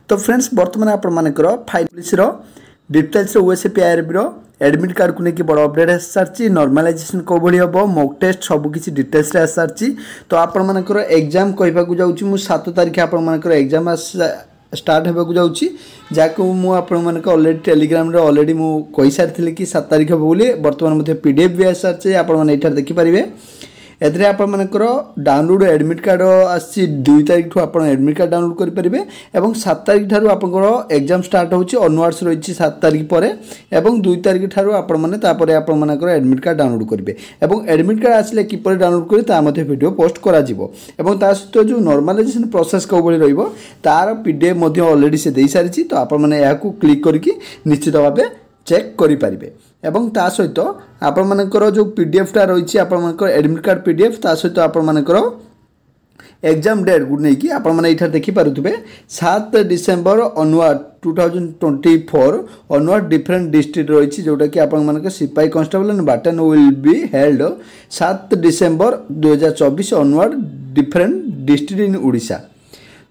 तो फ्रेंड्स बर्तमान आपर file police details OSPIRB admit card को लेकिन बड़ अपडेट आस सारी नॉर्मलाइजेशन कौ भाई हम मॉक टेस्ट सबकि डिटेल्स आस सारी तो आपर एग्जाम कहवाक जाऊँ 7 तारीख आपर एग्जाम स्टार्ट होगा जाऊँगी जहाँको मुझे अलरेडी टेलीग्राम अलरेडी मुझे कही सारी कि 7 तारीख हे बोली बर्तमान पीडीएफ भी आस सारी आप देखिपारे एथरे आपर डाउनलोड एडमिट कार्ड आसी 2 तारीख ठू आप एडमिट कार्ड डाउनलोड करेंगे और 7 तारीख ठार आप एग्जाम स्टार्ट होची ऑनवर्ड्स रही 7 तारीख पर एवं 2 तारीख ठार आपरे आपर एडमिट कार्ड डाउनलोड करेंगे और एडमिट कार्ड आसिले किपर डाउनलोड करें वीडियो पोस्ट करा सहित जो नॉर्मलाइजेशन प्रोसेस कौ भाई तार पीडीएफ अलरेडी से दे सारी तो आपको क्लिक करके निश्चित भाव चेक करें एवं ता सहित आपर जो पीडीएफटा रही आपर एडमिट कार्ड पीडीएफ ता सहित आपर एग्जाम डेट को लेकिन आप देखिपे 7 December onward 2024 onward different district रही जोटा कि आप सिपाही कांस्टेबल एंड बाटन will be held 7 December 2024 onward different district in Odisha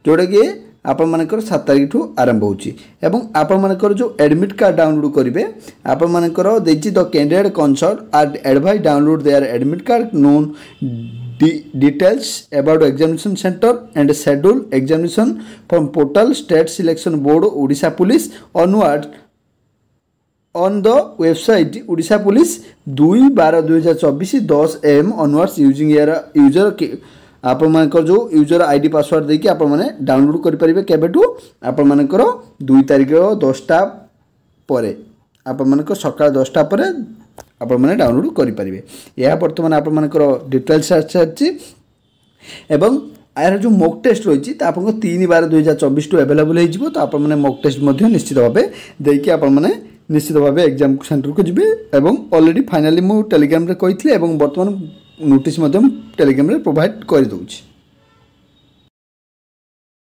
जोटा कि आपर 7 तारीख ठू आरंभ होकर जो एडमिट कार्ड डाउनलोड करेंगे आपर the candidate consult are advise download there admit card known details about examination centre and schedule examination from portal state selection board Odisha police onward on the website Odisha police 2/12/2024 10 AM onwards using user आपर जो user ID password देकी आप download करेंगे केबेठू आपर 2 तारीख 10टा पर आप सका 10टा पर आप डाउनलोड करेंगे यह बर्तमान आपर डिटेल्स आसी एवं यार जो मॉक टेस्ट रही है आपको 3/12/2024 टू अवेलेबल हो तो आप मॉक टेस्ट निश्चित भाव देखिए आप निश्चित भाव एग्जाम सेंटर को जी और ऑलरेडी फाइनाली मुझे टेलीग्राम रे कही बर्तमान नोटिस टेलीग्राम रे प्रोवाइड कर दूँ।